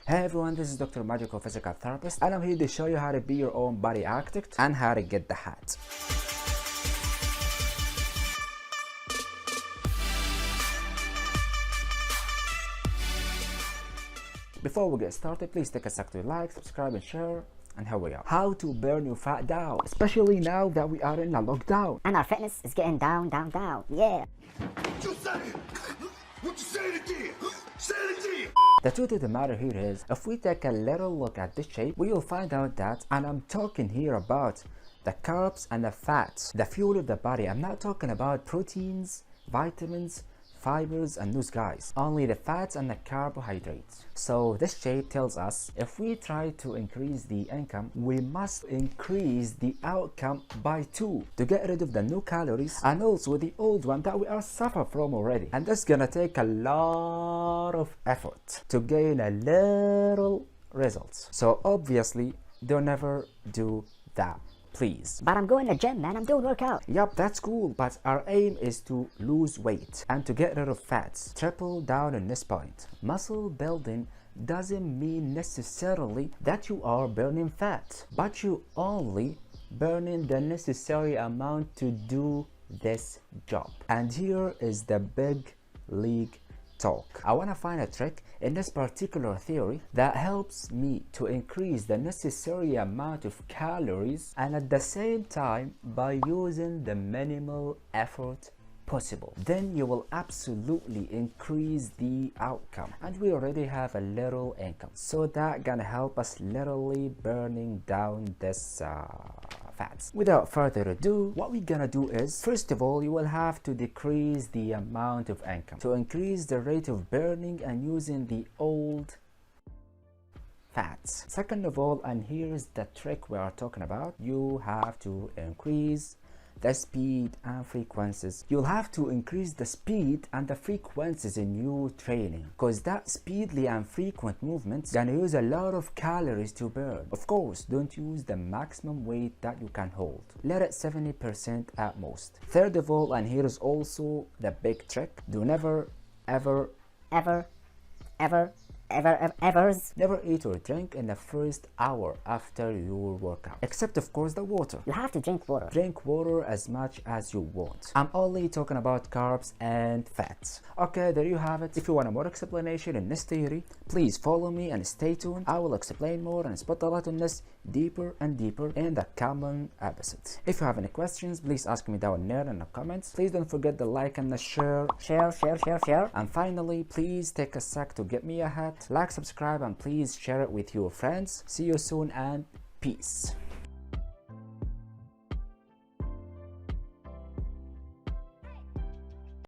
Hey everyone, this is Dr. Magical Physical Therapist, and I'm here to show you how to be your own body architect and how to get the hat. Before we get started, please take a sec to like, subscribe and share. And here we go. How to burn your fat down, especially now that we are in a lockdown. And our fitness is getting down. Yeah. What you say? What you say it again? Say it again. The truth of the matter here is, if we take a little look at this shape, we will find out that, and I'm talking here about the carbs and the fats, the fuel of the body. I'm not talking about proteins, vitamins, fibers and those guys, only the fats and the carbohydrates. So this shape tells us if we try to increase the income, we must increase the outcome by 2 to get rid of the new calories and also the old one that we are suffer from already. And that's gonna take a lot of effort to gain a little results. So obviously don't never do that, please. But I'm going to gym, man. I'm doing workout. Yup, that's cool, but our aim is to lose weight and to get rid of fats. Triple down on this point. Muscle building doesn't mean necessarily that you are burning fat, but you only burning the necessary amount to do this job. And here is the big league talk. I want to find a trick in this particular theory that helps me to increase the necessary amount of calories and at the same time by using the minimal effort possible. Then you will absolutely increase the outcome, and we already have a little income, so that gonna help us literally burning down this fats. Without further ado, what we're gonna do is, first of all, you will have to decrease the amount of income to increase the rate of burning and using the old fats. Second of all, and here's the trick we are talking about, you have to increase the speed and frequencies. You'll have to increase the speed and the frequencies in your training, because that speedly and frequent movements gonna use a lot of calories to burn. Of course, don't use the maximum weight that you can hold. Let it 70% at most. Third of all, and here is also the big trick, do never ever never eat or drink in the first hour after your workout, except of course the water. You have to drink water. Drink water as much as you want. I'm only talking about carbs and fats. Okay, there you have it. If you want a more explanation in this theory, please follow me and stay tuned. I will explain more and spot a lot on this deeper and deeper in the coming episodes. If you have any questions, please ask me down there in the comments. Please don't forget the like and the share. And finally, please take a sec to get me a hat. Like, subscribe, and please share it with your friends. See you soon and peace.